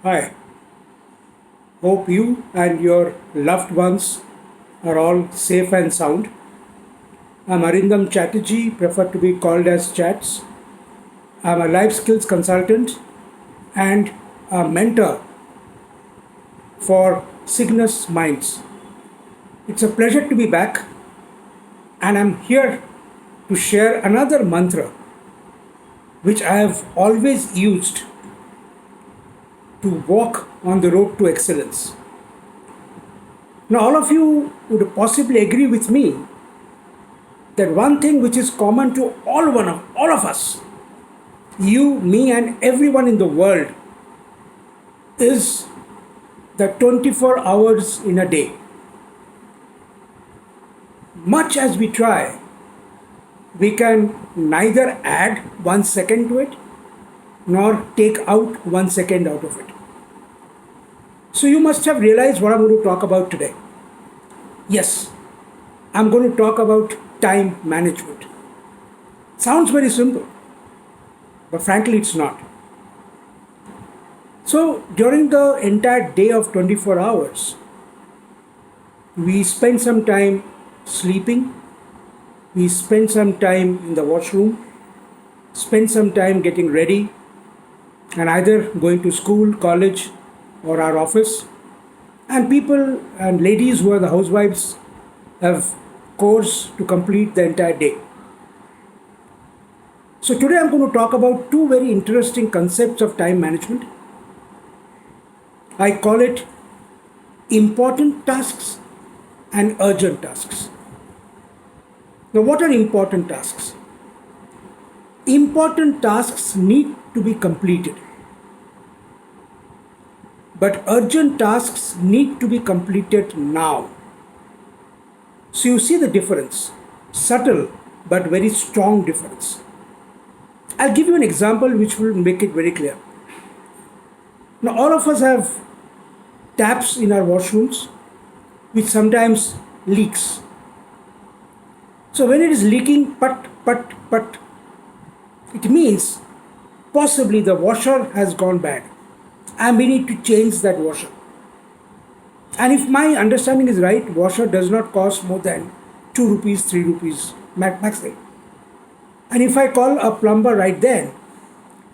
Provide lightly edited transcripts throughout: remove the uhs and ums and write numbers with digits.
Hi, hope you and your loved ones are all safe and sound. I'm Arindam Chatterjee, preferred to be called as Chats. I'm a life skills consultant and a mentor for Cygnus Minds. It's a pleasure to be back, and I'm here to share another mantra which I have always used to walk on the road to excellence. Now, all of you would possibly agree with me that one thing which is common to all of us, you, me, and everyone in the world, is the 24 hours in a day. Much as we try, we can neither add 1 second to it nor take out 1 second out of it. So you must have realized what I'm going to talk about today. Yes, I'm going to talk about time management. Sounds very simple, but frankly, it's not. So, during the entire day of 24 hours, we spend some time sleeping, we spend some time in the washroom, spend some time getting ready, and either going to school, college, or our office. And people and ladies who are the housewives have chores to complete the entire day. So today I'm going to talk about two very interesting concepts of time management. I call it important tasks and urgent tasks. Now, what are important tasks? Important tasks need to be completed, but urgent tasks need to be completed now. So you see the difference, subtle but very strong difference. I'll give you an example which will make it very clear. Now, all of us have taps in our washrooms which sometimes leaks. So when it is leaking, but, it means possibly the washer has gone bad and we need to change that washer. And if my understanding is right, washer does not cost more than 2 rupees, 3 rupees maximum. And if I call a plumber right then,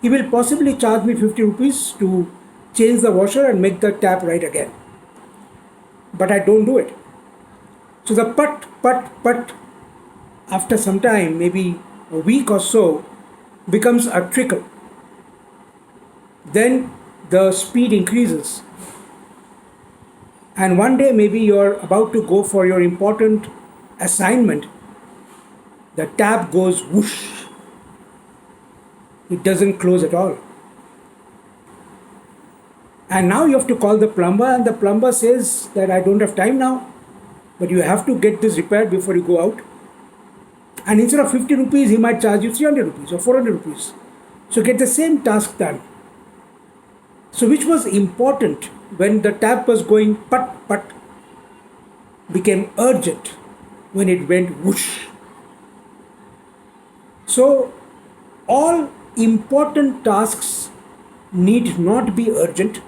he will possibly charge me 50 rupees to change the washer and make the tap right again. But I don't do it. So the but after some time, maybe a week or so, becomes a trickle. Then the speed increases. And one day, maybe you're about to go for your important assignment, the tap goes whoosh. It doesn't close at all. And now you have to call the plumber, and the plumber says that I don't have time now, but you have to get this repaired before you go out. And instead of 50 rupees, he might charge you 300 rupees or 400 rupees. So get the same task done. So which was important when the tap was going but became urgent when it went whoosh. So all important tasks need not be urgent,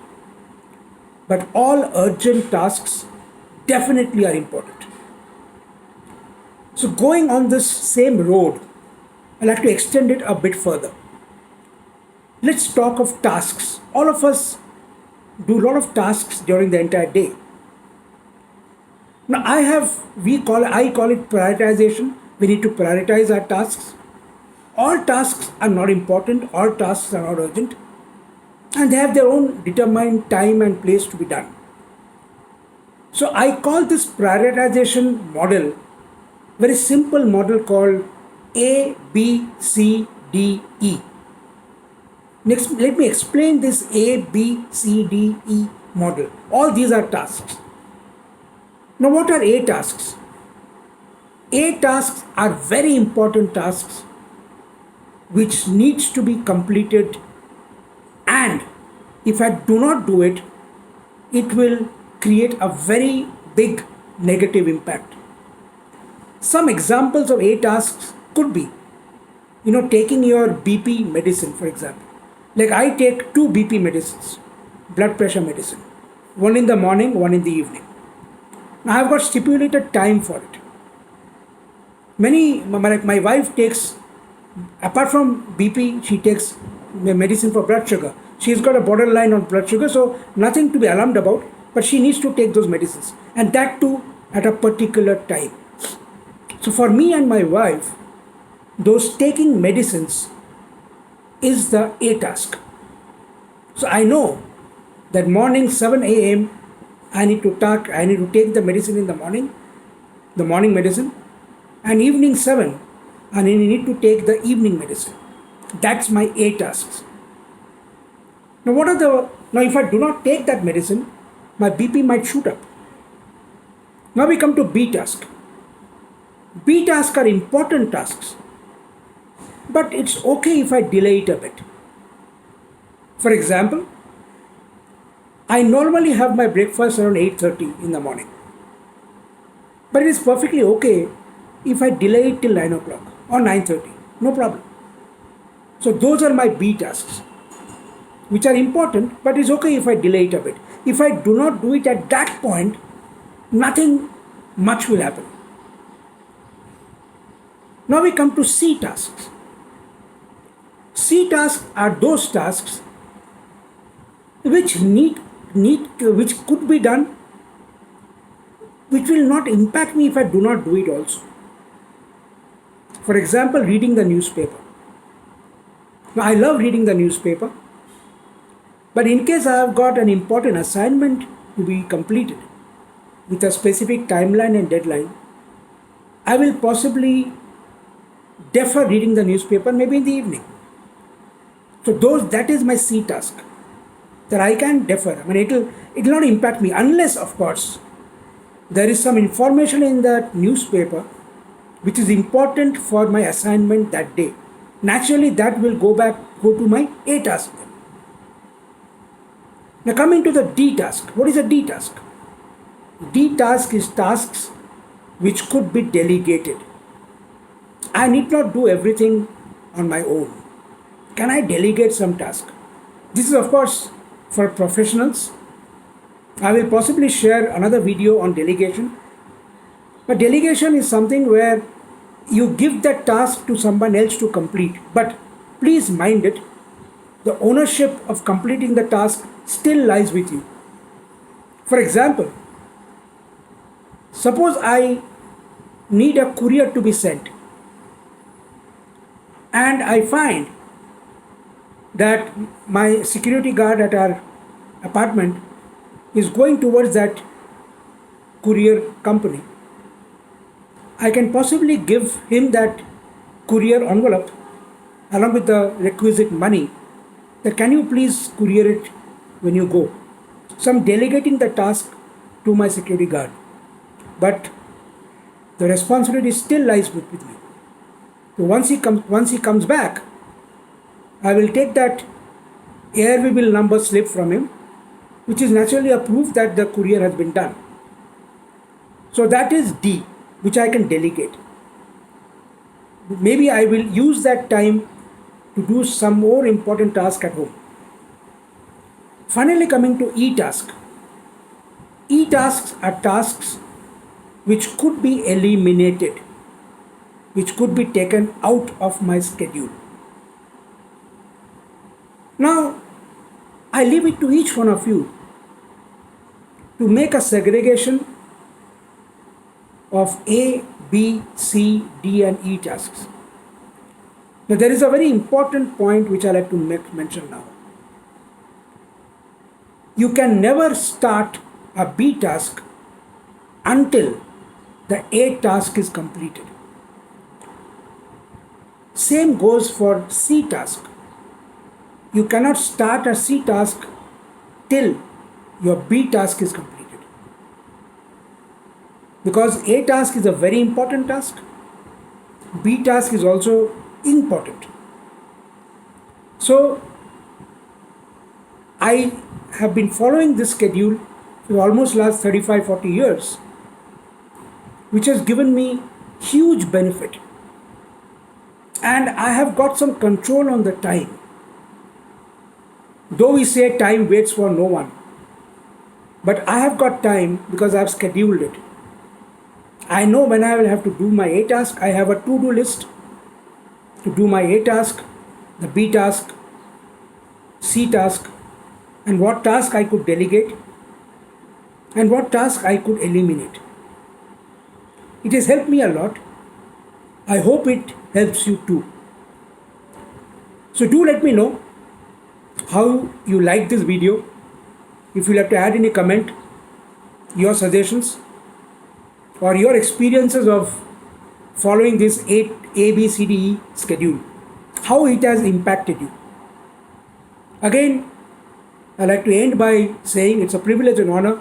but all urgent tasks definitely are important. So going on this same road, I'd like to extend it a bit further. Let's talk of tasks. All of us do a lot of tasks during the entire day. Now I call it prioritization. We need to prioritize our tasks. All tasks are not important, all tasks are not urgent, and they have their own determined time and place to be done. So I call this prioritization model very simple model called ABCDE. Next, let me explain this ABCDE model. All these are tasks. Now, what are A tasks? A tasks are very important tasks which needs to be completed, and if I do not do it, it will create a very big negative impact. Some examples of A tasks could be, taking your BP medicine, for example. Like I take two BP medicines, blood pressure medicine. One in the morning, one in the evening. Now I've got stipulated time for it. My wife takes, apart from BP, she takes medicine for blood sugar. She's got a borderline on blood sugar, so nothing to be alarmed about, but she needs to take those medicines, and that too at a particular time. So for me and my wife, those taking medicines is the A task. So I know that morning 7 a.m. I need to take the medicine in the morning medicine, and evening 7 I need to take the evening medicine. That's my A tasks. Now if I do not take that medicine, my BP might shoot up. Now we come to B task. B tasks are important tasks, but it's okay if I delay it a bit. For example, I normally have my breakfast around 8:30 in the morning, but it is perfectly okay if I delay it till 9 o'clock or 9:30, no problem. So those are my B tasks, which are important, but it's okay if I delay it a bit. If I do not do it at that point, nothing much will happen. Now we come to C tasks. C tasks are those tasks which which could be done, which will not impact me if I do not do it also. For example, reading the newspaper. Now I love reading the newspaper, but in case I have got an important assignment to be completed with a specific timeline and deadline, I will possibly defer reading the newspaper maybe in the evening. So that is my C task, that I can defer. I mean, it will not impact me unless, of course, there is some information in that newspaper which is important for my assignment that day. Naturally, that will go to my A task. Now coming to the D task. What is a D task? D task is tasks which could be delegated. I need not do everything on my own. Can I delegate some task? This is, of course, for professionals. I will possibly share another video on delegation. But delegation is something where you give that task to someone else to complete. But please mind it, the ownership of completing the task still lies with you. For example, suppose I need a courier to be sent, and I find that my security guard at our apartment is going towards that courier company. I can possibly give him that courier envelope along with the requisite money, that can you please courier it when you go. So I'm delegating the task to my security guard, but the responsibility still lies with me. So once he comes back, I will take that airway bill number slip from him, which is naturally a proof that the courier has been done. So that is D, which I can delegate. Maybe I will use that time to do some more important task at home. Finally, coming to E task. E tasks are tasks which could be eliminated, which could be taken out of my schedule. Now, I leave it to each one of you to make a segregation of A, B, C, D and E tasks. Now, there is a very important point which I like to mention now. You can never start a B task until the A task is completed. Same goes for C task. You cannot start a C task till your B task is completed. Because A task is a very important task, B task is also important. So I have been following this schedule for almost last 35-40 years, which has given me huge benefit. And I have got some control on the time. Though we say time waits for no one, but I have got time because I have scheduled it. I know when I will have to do my A task. I have a to-do list to do my A task, the B task, C task, and what task I could delegate and what task I could eliminate. It has helped me a lot. I hope it helps you too. So do let me know how you like this video. If you'll have to add any comment, your suggestions, or your experiences of following this ABCDE schedule, how it has impacted you. Again, I like to end by saying it's a privilege and honor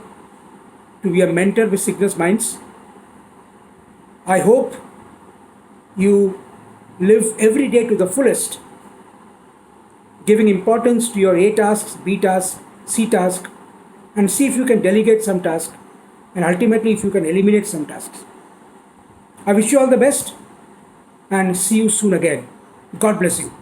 to be a mentor with Cygnus Minds. I hope you live every day to the fullest, giving importance to your A tasks, B tasks, C task, and see if you can delegate some tasks, and ultimately if you can eliminate some tasks. I wish you all the best and see you soon again. God bless you.